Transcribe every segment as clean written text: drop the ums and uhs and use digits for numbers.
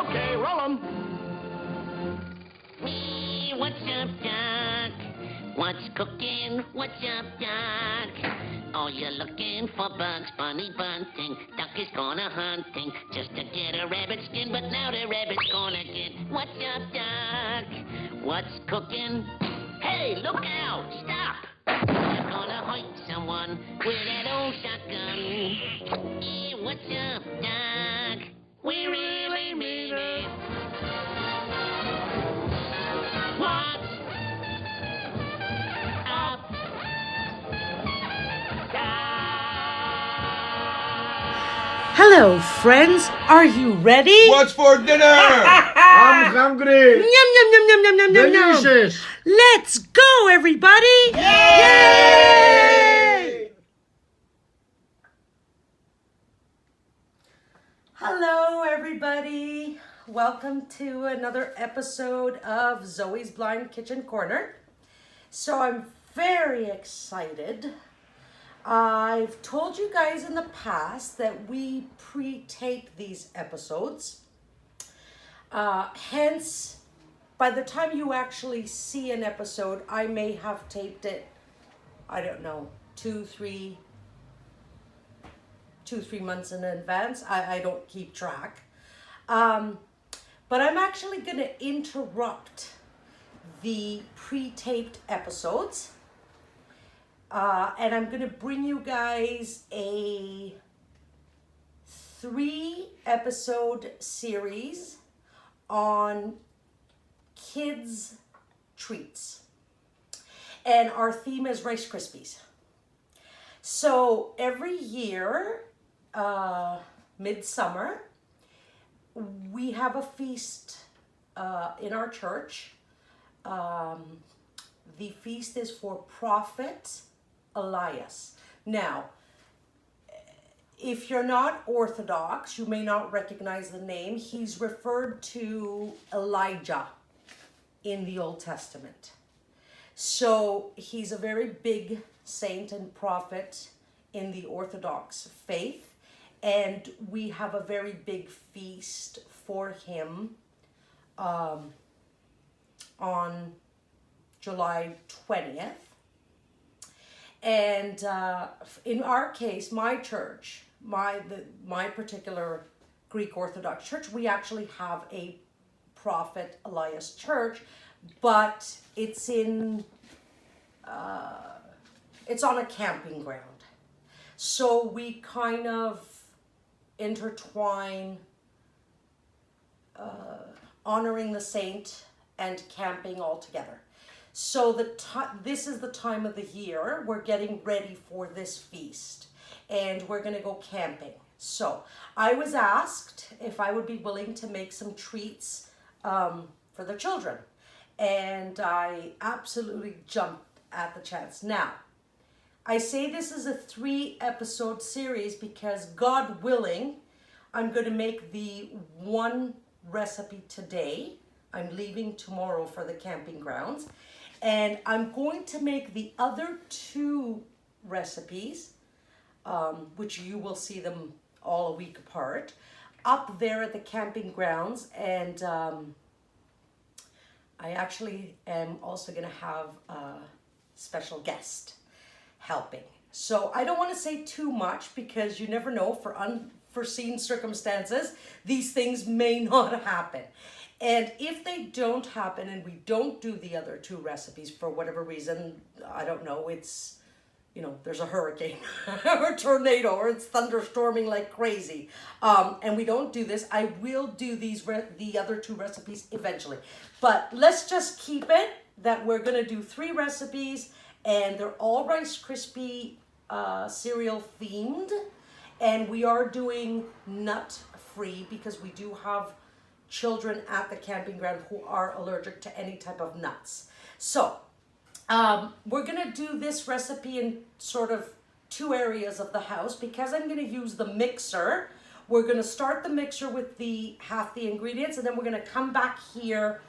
Okay, roll 'em. What's up, Doc? What's cooking? What's up, Doc? Oh, you're looking for Bugs Bunny bunting. Duck is gonna hunting just to get a rabbit skin, but now the rabbit's gonna get. What's up, Doc? What's cooking? Hey, look out! Stop! You're gonna hurt someone with that old shotgun. What's up, Doc? We really mean it. What's up, Hello, friends. Are you ready? What's for dinner? I'm hungry. Yum, yum, yum, yum, yum, yum, yum, yum. Delicious. Let's go, everybody. Yay! Hello, everybody. Welcome to another episode of Zoe's Blind Kitchen Corner. So I'm very excited. I've told you guys in the past that we pre-tape these episodes. Hence, by the time you actually see an episode, I may have taped it, I don't know, two, three months in advance. I don't keep track. But I'm actually going to interrupt the pre-taped episodes. And I'm going to bring you guys a 3-episode series on kids' treats. And our theme is Rice Krispies. So every year, midsummer, we have a feast in our church. The feast is for Prophet Elias. Now, if you're not Orthodox, you may not recognize the name. He's referred to Elijah in the Old Testament. So he's a very big saint and prophet in the Orthodox faith. And we have a very big feast for him on July 20th. And in our case, my church, my particular Greek Orthodox church, we actually have a Prophet Elias church, but it's on a camping ground. So we kind of intertwine honoring the saint and camping all together. So this is the time of the year we're getting ready for this feast, and we're going to go camping. So I was asked if I would be willing to make some treats for the children, and I absolutely jumped at the chance. Now, I say this is a 3-episode series because, God willing, I'm going to make the one recipe today. I'm leaving tomorrow for the camping grounds. And I'm going to make the other 2 recipes, which you will see them all a week apart, up there at the camping grounds. And I actually am also going to have a special guest helping. So I don't want to say too much because you never know, for unforeseen circumstances, these things may not happen. And if they don't happen and we don't do the other 2 recipes for whatever reason, I don't know, it's, there's a hurricane or a tornado or it's thunderstorming like crazy, and we don't do this, I will do the other 2 recipes eventually. But let's just keep it that we're going to do 3 recipes, and they're all Rice Krispie cereal themed, and we are doing nut free because we do have children at the camping ground who are allergic to any type of nuts. So we're going to do this recipe in sort of 2 areas of the house because I'm going to use the mixer. We're going to start the mixer with half the ingredients, and then we're going to come back here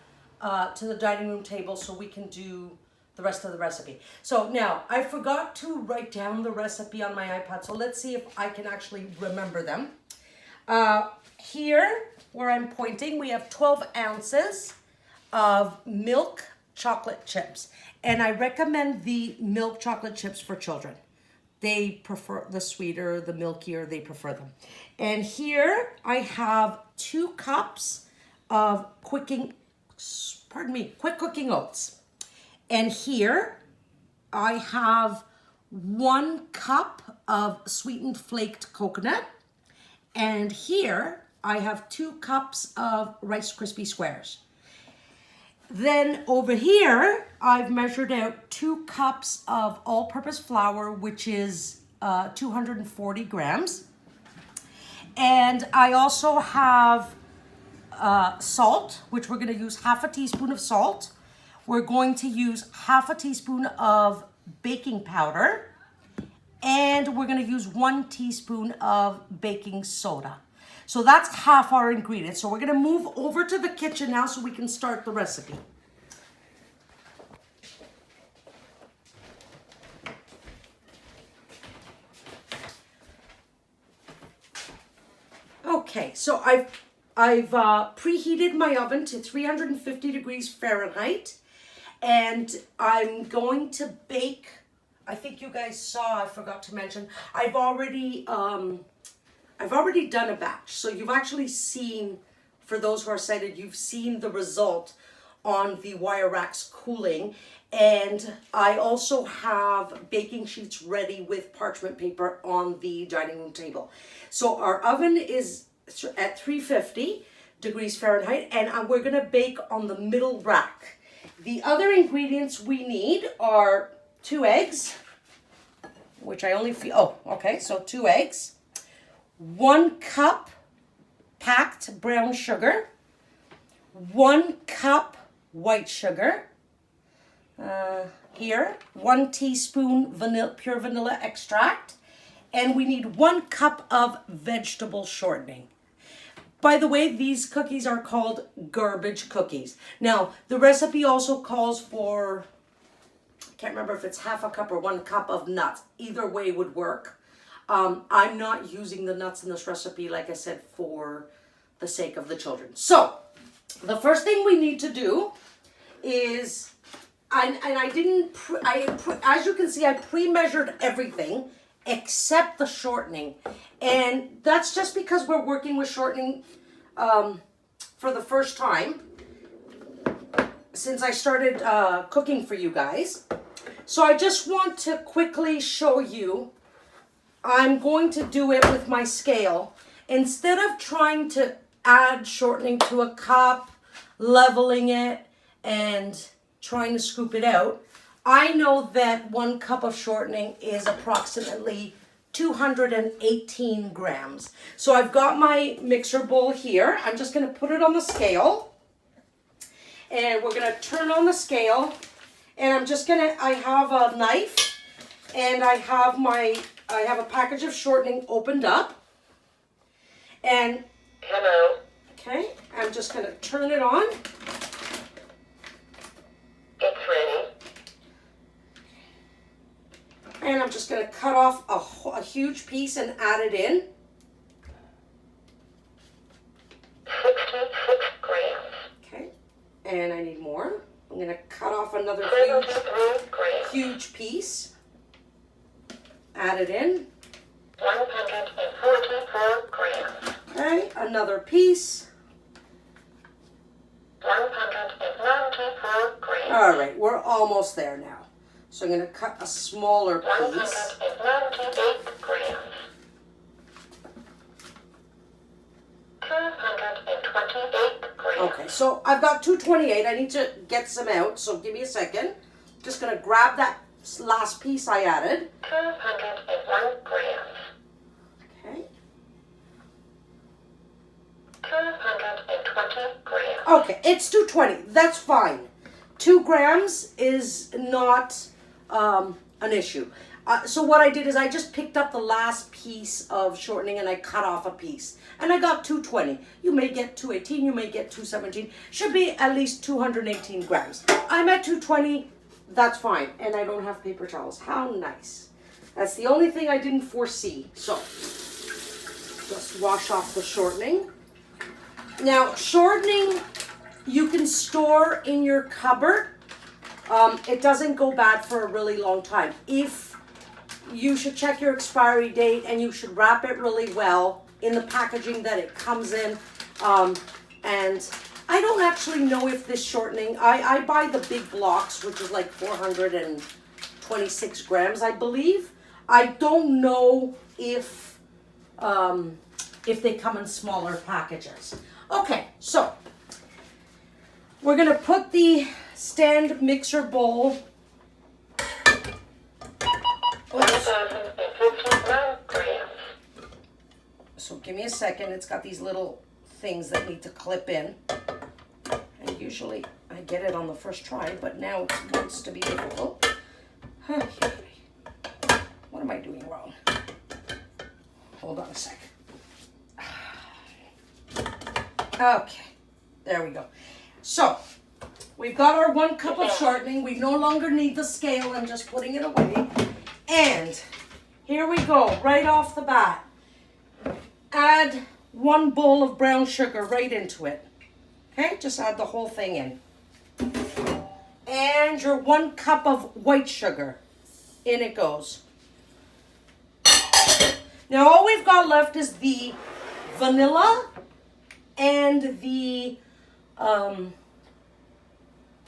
to the dining room table so we can do the rest of the recipe. So now, I forgot to write down the recipe on my iPad, so let's see if I can actually remember them. here, where I'm pointing, we have 12 ounces of milk chocolate chips. And I recommend the milk chocolate chips for children. They prefer the sweeter, the milkier, they prefer them. And here I have 2 cups of quick cooking oats. And here I have 1 cup of sweetened flaked coconut. And here I have 2 cups of Rice Krispie squares. Then over here, I've measured out 2 cups of all-purpose flour, which is 240 grams. And I also have salt, which we're going to use half a teaspoon of salt. We're going to use half a teaspoon of baking powder. And we're going to use 1 teaspoon of baking soda. So that's half our ingredients. So we're going to move over to the kitchen now so we can start the recipe. Okay, so I've preheated my oven to 350 degrees Fahrenheit, and I'm going to bake. I think you guys saw, I forgot to mention, I've already done a batch. So you've actually seen, for those who are sighted, you've seen the result on the wire racks cooling. And I also have baking sheets ready with parchment paper on the dining room table. So our oven is at 350 degrees Fahrenheit, and we're gonna bake on the middle rack. The other ingredients we need are 2 eggs, which I only feel, so 2 eggs, 1 cup packed brown sugar, 1 cup white sugar, here, 1 teaspoon pure vanilla extract, and we need 1 cup of vegetable shortening. By the way, these cookies are called garbage cookies. Now, the recipe also calls for, I can't remember if it's half a cup or 1 cup of nuts. Either way would work. I'm not using the nuts in this recipe, like I said, for the sake of the children. So, the first thing we need to do is, as you can see, I pre-measured everything except the shortening. And that's just because we're working with shortening for the first time since I started cooking for you guys. So I just want to quickly show you, I'm going to do it with my scale. Instead of trying to add shortening to a cup, leveling it, and trying to scoop it out, I know that 1 cup of shortening is approximately 218 grams. So I've got my mixer bowl here. I'm just going to put it on the scale. And we're going to turn on the scale. And I'm just going to, I have a knife. And I have a package of shortening opened up. And, Hello. okay, I'm just going to turn it on. It's ready. And I'm just going to cut off a huge piece and add it in. 66 grams. Okay, and I need more. I'm going to cut off another 73 grams. huge piece. Add it in. 144 grams. Okay, another piece. 194 grams. All right, we're almost there now. So I'm going to cut a smaller piece. 198 grams. 228 grams. Okay, so I've got 228. I need to get some out, so give me a second. Just going to grab that last piece I added. 201 grams. Okay. 220 grams. Okay, it's 220. That's fine. 2 grams is not an issue. So what I did is I just picked up the last piece of shortening and I cut off a piece. And I got 220. You may get 218, you may get 217. Should be at least 218 grams. I'm at 220, that's fine. And I don't have paper towels. How nice. That's the only thing I didn't foresee. So, just wash off the shortening. Now, shortening you can store in your cupboard. It doesn't go bad for a really long time. If you should check your expiry date, and you should wrap it really well in the packaging that it comes in. And I don't actually know if this shortening, I buy the big blocks, which is like 426 grams, I believe. I don't know if they come in smaller packages. Okay, so we're gonna put the stand mixer bowl. Oops. So give me a second. It's got these little things that need to clip in. And usually I get it on the first try, but now it wants to be difficult. What am I doing wrong? Hold on a second. Okay, there we go. So, we've got our 1 cup of shortening. We no longer need the scale. I'm just putting it away. And here we go, right off the bat. Add 1 bowl of brown sugar right into it. Okay, just add the whole thing in. And your 1 cup of white sugar. In it goes. Now all we've got left is the vanilla and the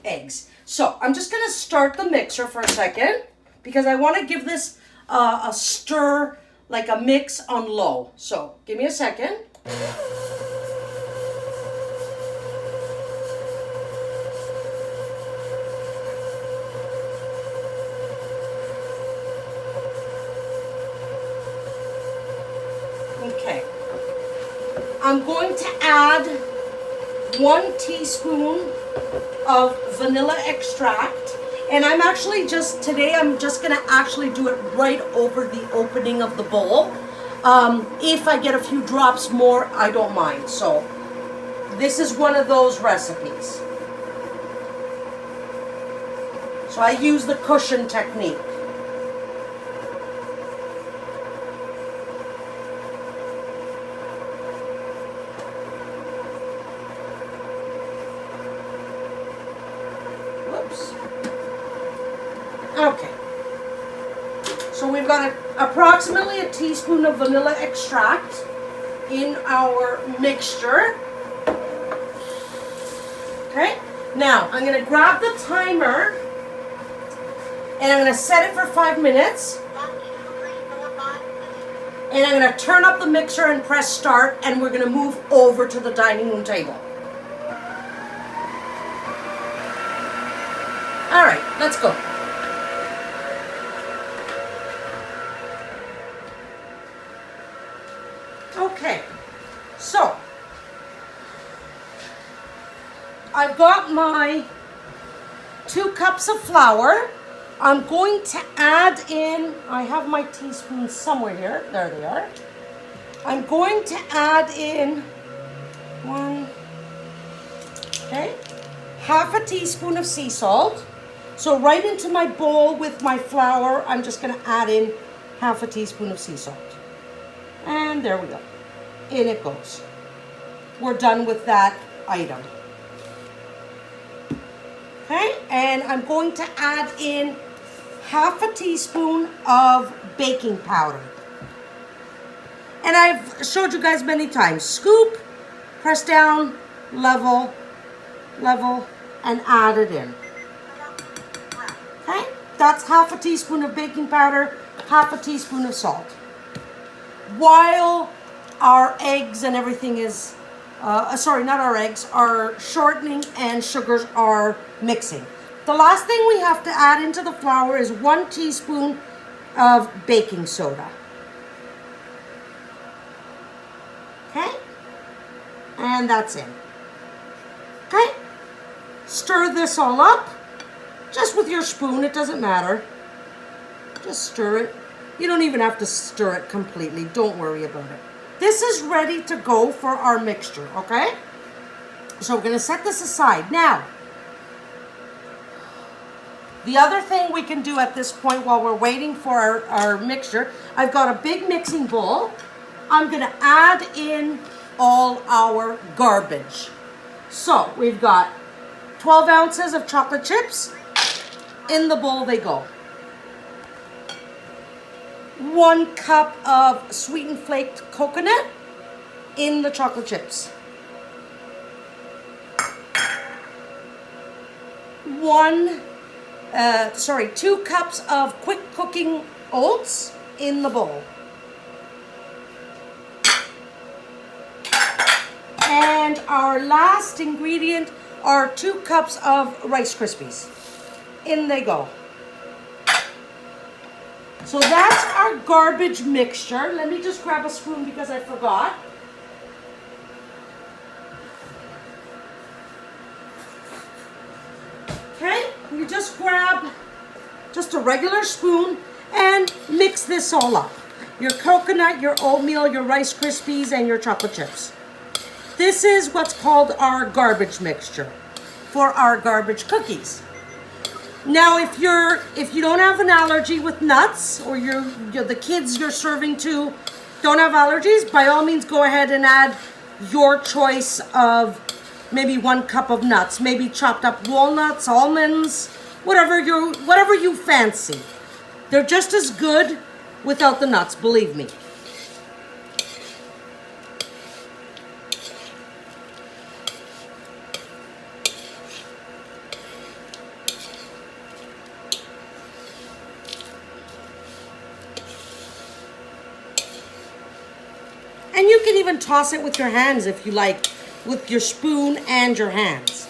eggs. So I'm just gonna start the mixer for a second because I want to give this a stir, like a mix on low. So give me a second. Okay. I'm going to add 1 teaspoon of vanilla extract. And I'm actually today I'm just gonna actually do it right over the opening of the bowl. If I get a few drops more, I don't mind. So this is one of those recipes. So I use the cushion technique. Okay, so we've got approximately a teaspoon of vanilla extract in our mixture. Okay, now I'm going to grab the timer and I'm going to set it for 5 minutes. And I'm going to turn up the mixer and press start, and we're going to move over to the dining room table. All right, let's go. Okay, so I've got my 2 cups of flour. I'm going to add in, I have my teaspoons somewhere here. There they are. I'm going to add in 1, okay, half a teaspoon of sea salt. So right into my bowl with my flour, I'm just going to add in half a teaspoon of sea salt. And there we go. In it goes. We're done with that item. Okay, and I'm going to add in half a teaspoon of baking powder. And I've showed you guys many times. Scoop, press down, level, and add it in. Okay, that's half a teaspoon of baking powder, half a teaspoon of salt. While our eggs and everything is, sorry, not our eggs, our shortening and sugars are mixing. The last thing we have to add into the flour is 1 teaspoon of baking soda. Okay, and that's it. Okay, stir this all up, just with your spoon, it doesn't matter. Just stir it. You don't even have to stir it completely, don't worry about it. This is ready to go for our mixture, okay? So we're gonna set this aside. Now, the other thing we can do at this point while we're waiting for our mixture, I've got a big mixing bowl. I'm gonna add in all our garbage. So we've got 12 ounces of chocolate chips. In the bowl they go. 1 cup of sweetened flaked coconut in the chocolate chips. 2 cups of quick cooking oats in the bowl. And our last ingredient are 2 cups of Rice Krispies. In they go. So that's our garbage mixture. Let me just grab a spoon because I forgot. Okay, you just grab just a regular spoon and mix this all up. Your coconut, your oatmeal, your Rice Krispies, and your chocolate chips. This is what's called our garbage mixture for our garbage cookies. Now, if you don't have an allergy with nuts, or you're the kids you're serving to don't have allergies, by all means go ahead and add your choice of maybe 1 cup of nuts, maybe chopped up walnuts, almonds, whatever you fancy. They're just as good without the nuts, believe me. And you can even toss it with your hands if you like, with your spoon and your hands.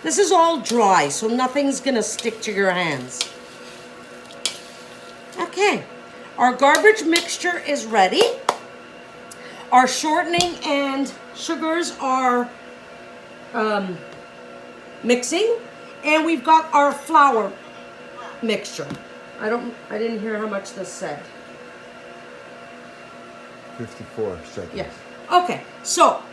This is all dry, so nothing's gonna stick to your hands. Okay, our garbage mixture is ready. Our shortening and sugars are mixing, and we've got our flour mixture. I didn't hear how much this said. 54 seconds. Yeah. Okay. So,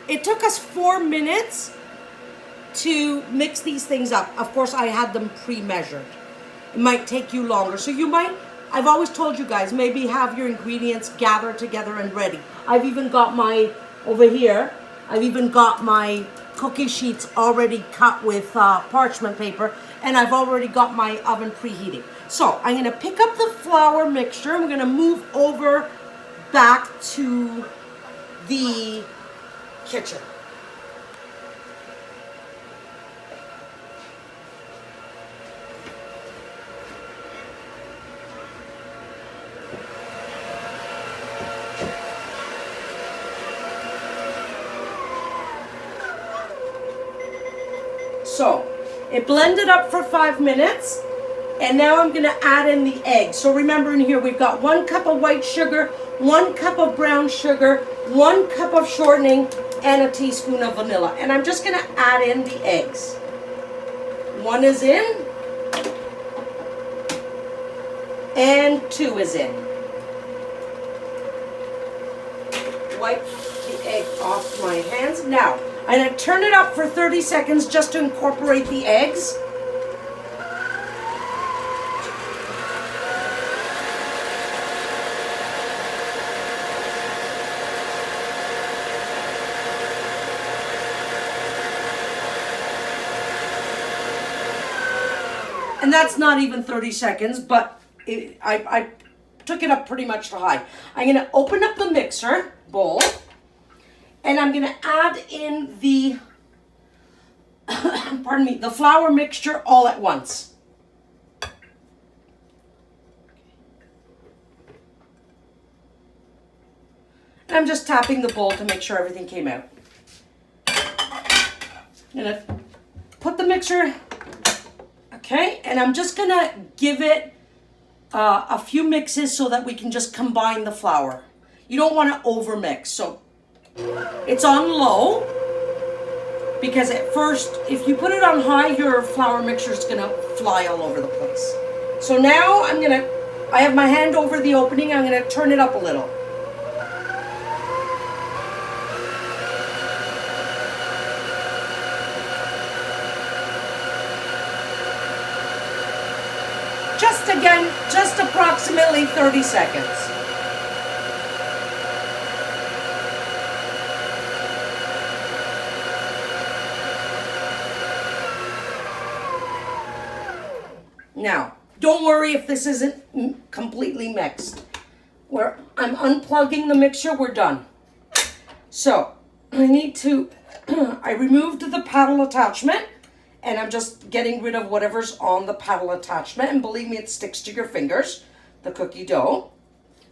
it took us 4 minutes to mix these things up. Of course, I had them pre-measured. It might take you longer. So I've always told you guys, maybe have your ingredients gathered together and ready. I've even got over here, I've even got my cookie sheets already cut with parchment paper, and I've already got my oven preheating. So I'm gonna pick up the flour mixture. I'm gonna move over back to the kitchen. So it blended up for 5 minutes. And now I'm gonna add in the eggs. So remember, in here we've got 1 cup of white sugar, 1 cup of brown sugar, 1 cup of shortening, and a teaspoon of vanilla. And I'm just gonna add in the eggs. 1 is in, and 2 is in. Wipe the egg off my hands. Now, I'm gonna turn it up for 30 seconds just to incorporate the eggs. And that's not even 30 seconds, but I took it up pretty much to high. I'm going to open up the mixer bowl, and I'm going to add in the, pardon me, the flour mixture all at once. And I'm just tapping the bowl to make sure everything came out. I'm going to put the mixer. Okay, and I'm just gonna give it a few mixes so that we can just combine the flour. You don't want to over mix, so it's on low, because at first, if you put it on high, your flour mixture is gonna fly all over the place. So now I have my hand over the opening, I'm gonna turn it up a little. Just approximately 30 seconds. Now, don't worry if this isn't completely mixed. Where I'm unplugging the mixture, we're done. So, I need to, I removed the paddle attachment, and I'm just getting rid of whatever's on the paddle attachment. And believe me, it sticks to your fingers, the cookie dough.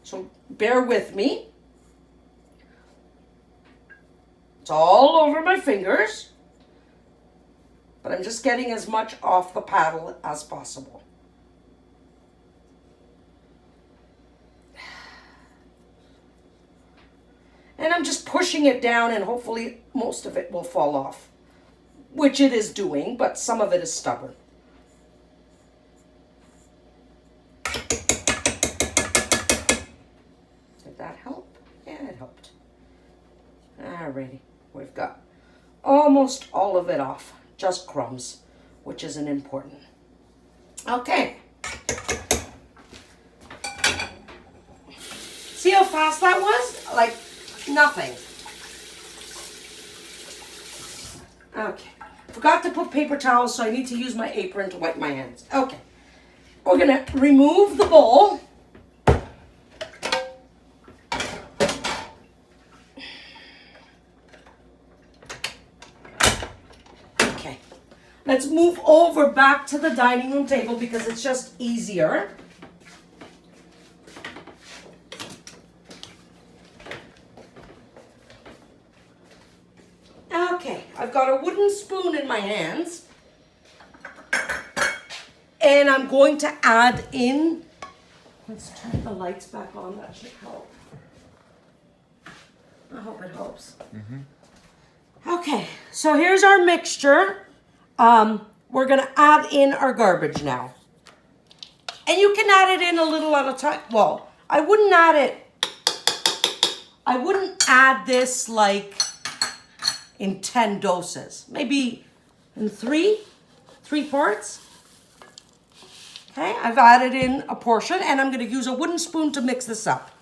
So, bear with me. It's all over my fingers. But I'm just getting as much off the paddle as possible. And I'm just pushing it down, and hopefully most of it will fall off. Which it is doing, but some of it is stubborn. Did that help? Yeah, it helped. Alrighty, we've got almost all of it off. Just crumbs, which isn't important. Okay. See how fast that was? Like nothing. Okay. Forgot to put paper towels, so I need to use my apron to wipe my hands. Okay. We're going to remove the bowl. Okay. Let's move over back to the dining room table because it's just easier. Okay, I've got a wooden spoon in my hands. And I'm going to add in, let's turn the lights back on, that should help. I hope it helps. Okay, so here's our mixture. We're gonna add in our garbage now. And you can add it in a little at a time. Well, I wouldn't add this like in 10 doses. Maybe in three parts. Okay, I've added in a portion, and I'm gonna use a wooden spoon to mix this up.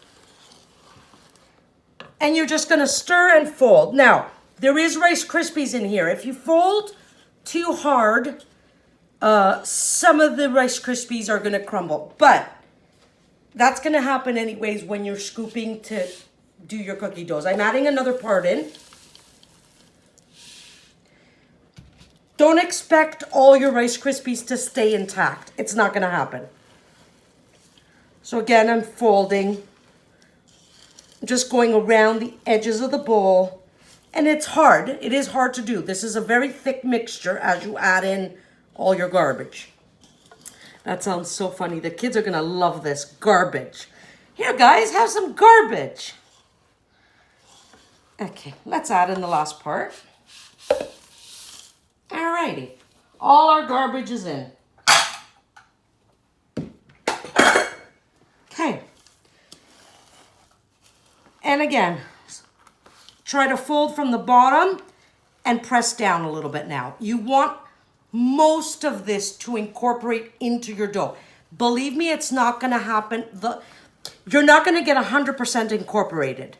And you're just gonna stir and fold. Now, there is Rice Krispies in here. If you fold too hard, some of the Rice Krispies are gonna crumble. But that's gonna happen anyways when you're scooping to do your cookie doughs. I'm adding another part in. Don't expect all your Rice Krispies to stay intact. It's not gonna happen. So again, I'm folding. I'm just going around the edges of the bowl. And it's hard. It is hard to do. This is a very thick mixture as you add in all your garbage. That sounds so funny. The kids are gonna love this. Garbage. Here, guys, have some garbage. Okay, let's add in the last part. Alrighty, all our garbage is in. Okay. And again, try to fold from the bottom and press down a little bit now. You want most of this to incorporate into your dough. Believe me, it's not gonna happen. You're not gonna get 100% incorporated,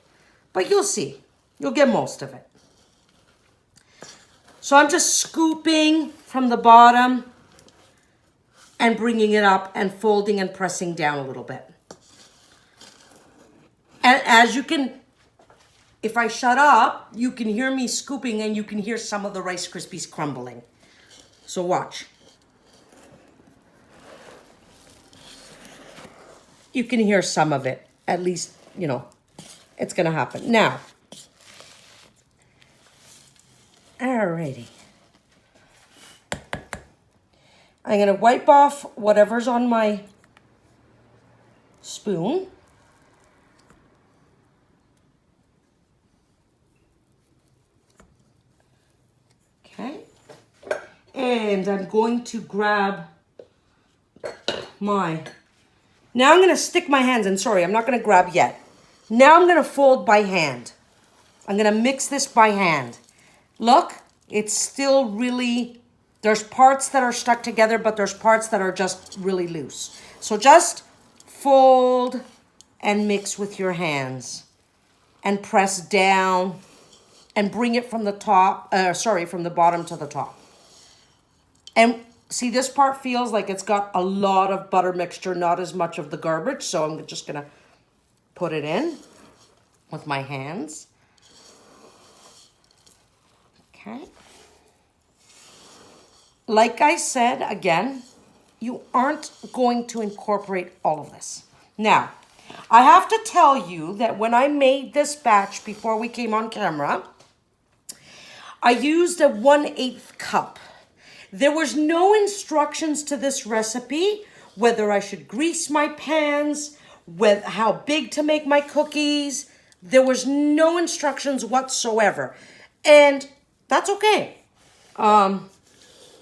but you'll see. You'll get most of it. So I'm just scooping from the bottom and bringing it up and folding and pressing down a little bit. And as you can, if I shut up, you can hear me scooping and you can hear some of the Rice Krispies crumbling. So watch. You can hear some of it. At least, you know, it's gonna happen. Now, alrighty. I'm gonna wipe off whatever's on my spoon. Okay. And I'm going to grab my, now I'm gonna stick my hands in. Sorry, I'm not gonna grab yet. Now I'm gonna fold by hand. I'm gonna mix this by hand. Look, it's still really, there's parts that are stuck together, but there's parts that are just really loose. So just fold and mix with your hands and press down and bring it from the top, from the bottom to the top. And see, this part feels like it's got a lot of butter mixture, not as much of the garbage. So I'm just gonna put it in with my hands. Okay. Like I said, again, you aren't going to incorporate all of this. Now, I have to tell you that when I made this batch before we came on camera, I used a 1/8 cup. There was no instructions to this recipe, whether I should grease my pans, with how big to make my cookies. There was no instructions whatsoever. And that's okay.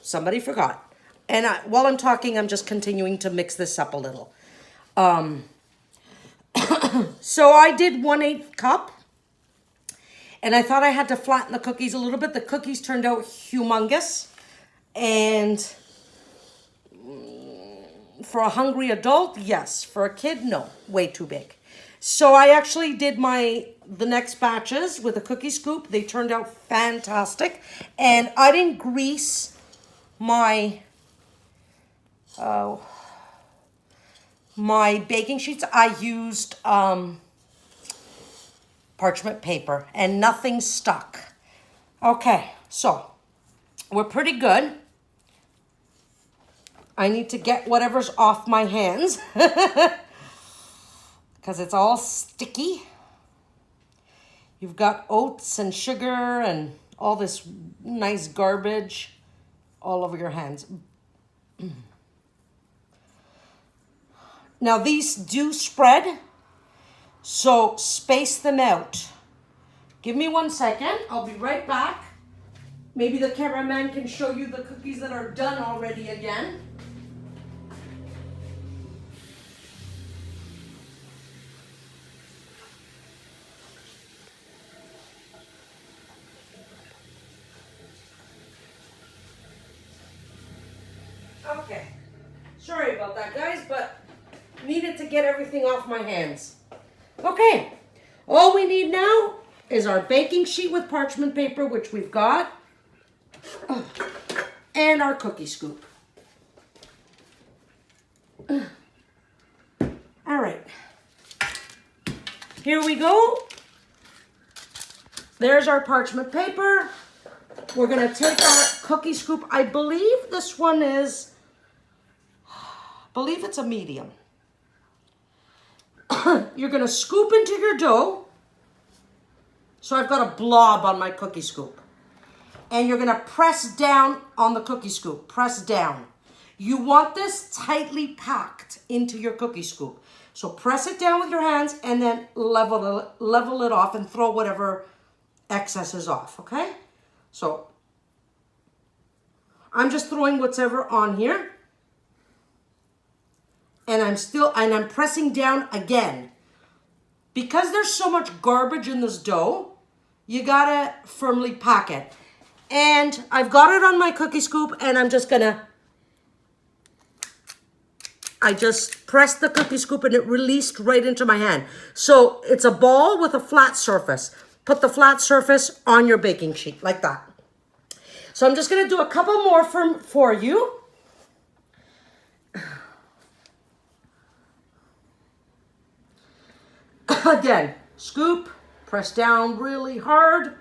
Somebody forgot. And while I'm talking, I'm just continuing to mix this up a little. So I did 1/8 cup. And I thought I had to flatten the cookies a little bit. The cookies turned out humongous. And for a hungry adult, yes. For a kid, no. Way too big. So I actually did the next batches with a cookie scoop. They turned out fantastic. And I didn't grease my baking sheets. I used parchment paper and nothing stuck. Okay, so we're pretty good. I need to get whatever's off my hands because it's all sticky. You've got oats and sugar and all this nice garbage all over your hands. Now these do spread, so space them out. Give me 1 second. I'll be right back. Maybe the cameraman can show you the cookies that are done already again. Okay. Sorry about that, guys, but needed to get everything off my hands. Okay. All we need now is our baking sheet with parchment paper, which we've got, and our cookie scoop. All right. Here we go. There's our parchment paper. We're going to take our cookie scoop. I believe this one is, it's a medium. You're going to scoop into your dough. So I've got a blob on my cookie scoop. And you're going to press down on the cookie scoop. Press down. You want this tightly packed into your cookie scoop. So press it down with your hands and then level it off and throw whatever excess is off, okay? So I'm just throwing whatever on here. And I'm pressing down again. Because there's so much garbage in this dough, you gotta firmly pack it. And I've got it on my cookie scoop and I'm just gonna, I just pressed the cookie scoop and it released right into my hand. So it's a ball with a flat surface. Put the flat surface on your baking sheet like that. So I'm just gonna do a couple more for you. Again, scoop, press down really hard.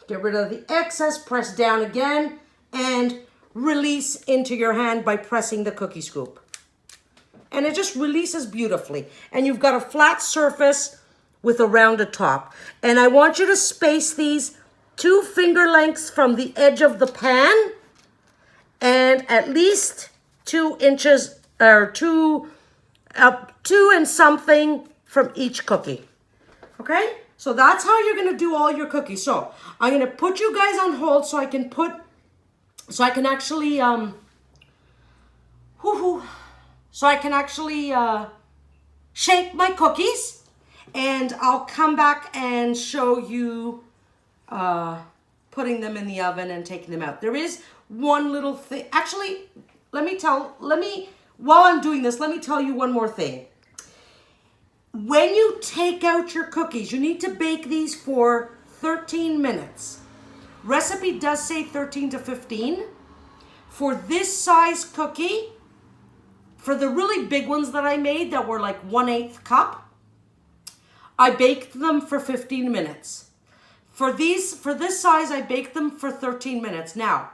Get rid of the excess, press down again, and release into your hand by pressing the cookie scoop. And it just releases beautifully. And you've got a flat surface with a rounded top. And I want you to space these 2 finger lengths from the edge of the pan and at least 2 inches or 2 and something from each cookie. Okay? So that's how you're going to do all your cookies. So I'm going to put you guys on hold so I can actually shape my cookies, and I'll come back and show you putting them in the oven and taking them out. There is one little thing. Actually, while I'm doing this, let me tell you one more thing. When you take out your cookies, you need to bake these for 13 minutes. Recipe does say 13 to 15. For this size cookie, for the really big ones that I made that were like 1/8 cup, I baked them for 15 minutes. For this size, I baked them for 13 minutes. Now,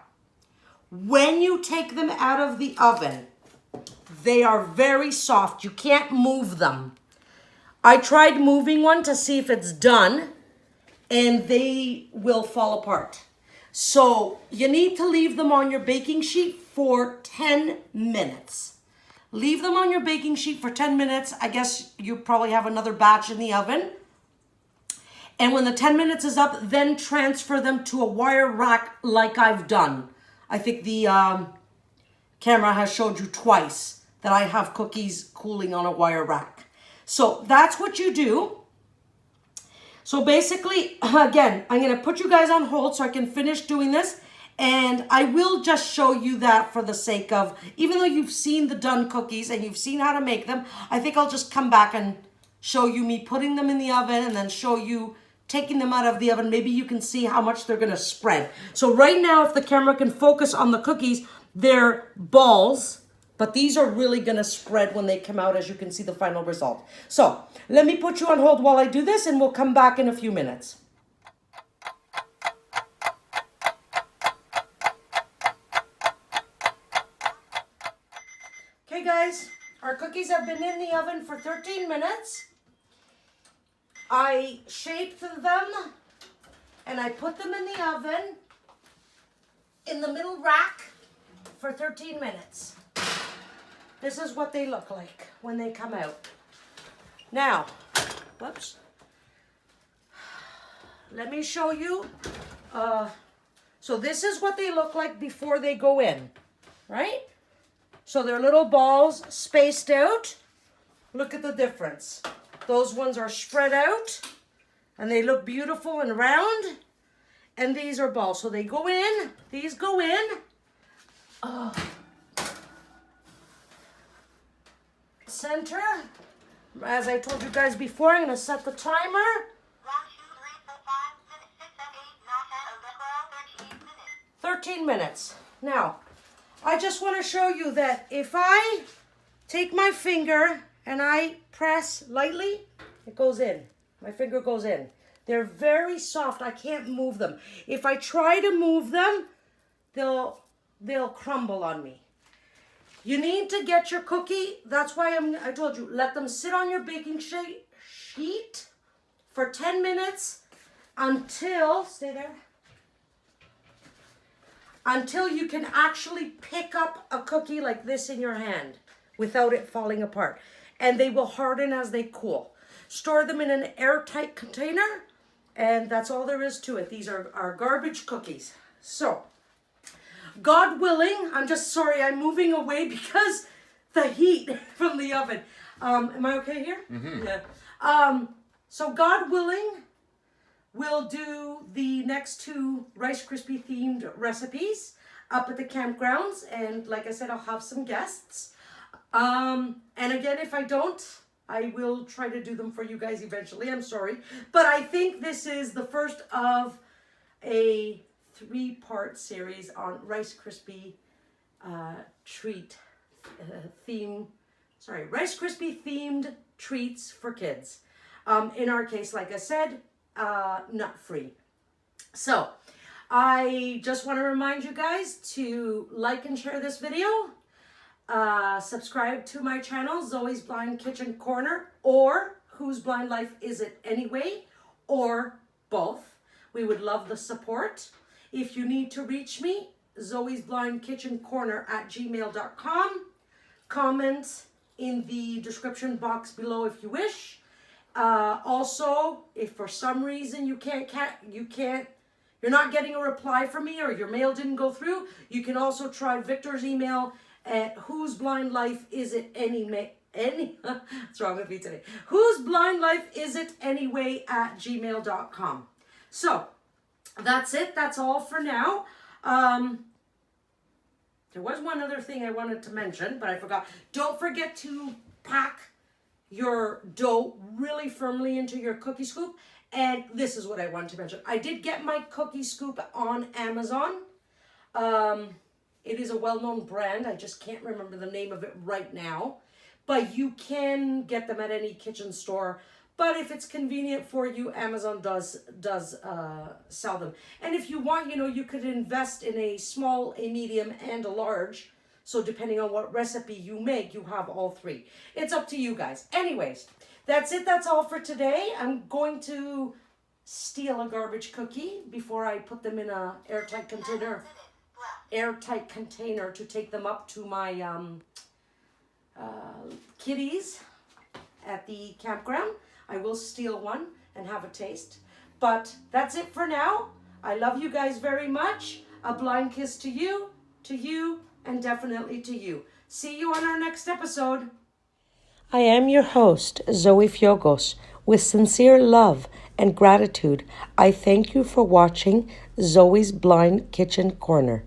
when you take them out of the oven, they are very soft. You can't move them. I tried moving one to see if it's done, and they will fall apart. So you need to leave them on your baking sheet for 10 minutes. Leave them on your baking sheet for 10 minutes. I guess you probably have another batch in the oven. And when the 10 minutes is up, then transfer them to a wire rack like I've done. I think the camera has showed you twice that I have cookies cooling on a wire rack. So that's what you do. So basically, again, I'm going to put you guys on hold so I can finish doing this. And I will just show you that for the sake of, even though you've seen the done cookies and you've seen how to make them, I think I'll just come back and show you me putting them in the oven and then show you taking them out of the oven. Maybe you can see how much they're going to spread. So right now, if the camera can focus on the cookies, they're balls, but these are really going to spread when they come out, as you can see the final result. So let me put you on hold while I do this, and we'll come back in a few minutes. Okay guys, our cookies have been in the oven for 13 minutes. I shaped them and I put them in the oven in the middle rack for 13 minutes. This is what they look like when they come out. Now, whoops. Let me show you. So this is what they look like before they go in, right? So they're little balls spaced out. Look at the difference. Those ones are spread out and they look beautiful and round. And these are balls. So they go in, these go in. Center. As I told you guys before, I'm going to set the timer. 13 minutes. Now, I just want to show you that if I take my finger and I press lightly, it goes in. My finger goes in. They're very soft. I can't move them. If I try to move them, they'll crumble on me. You need to get your cookie. That's why I told you, let them sit on your baking sheet for 10 minutes until, stay there, until you can actually pick up a cookie like this in your hand without it falling apart. And they will harden as they cool. Store them in an airtight container, and that's all there is to it. These are garbage cookies. So, God willing, I'm just sorry, I'm moving away because the heat from the oven. Am I okay here? Mm-hmm. Yeah. So God willing, we'll do the next 2 Rice Krispie themed recipes up at the campgrounds. And like I said, I'll have some guests. And again, if I don't, I will try to do them for you guys eventually. I'm sorry. But I think this is the first of a 3-part series on Rice Krispie Rice Krispie themed treats for kids. In our case, like I said, nut free. So I just want to remind you guys to like and share this video. Subscribe to my channel, Zoe's Blind Kitchen Corner, or Whose Blind Life Is It Anyway, or both. We would love the support. If you need to reach me, Zoe's Blind Kitchen Corner at gmail.com. Comment in the description box below if you wish. Also, if for some reason you're not getting a reply from me or your mail didn't go through, you can also try Victor's email at whose blind life is it what's wrong with me today? Whose blind life is it anyway at gmail.com. So that's it. That's all for now. There was one other thing I wanted to mention, but I forgot. Don't forget to pack your dough really firmly into your cookie scoop. And this is what I wanted to mention. I did get my cookie scoop on Amazon. It is a well-known brand. I just can't remember the name of it right now. But you can get them at any kitchen store. But if it's convenient for you, Amazon does sell them. And if you want, you could invest in a small, a medium, and a large. So depending on what recipe you make, you have all three. It's up to you guys. Anyways, that's it. That's all for today. I'm going to steal a garbage cookie before I put them in a airtight container to take them up to my kitties at the campground. I will steal one and have a taste. But that's it for now. I love you guys very much. A blind kiss to you, and definitely to you. See you on our next episode. I am your host, Zoe Fiogos. With sincere love and gratitude, I thank you for watching Zoe's Blind Kitchen Corner.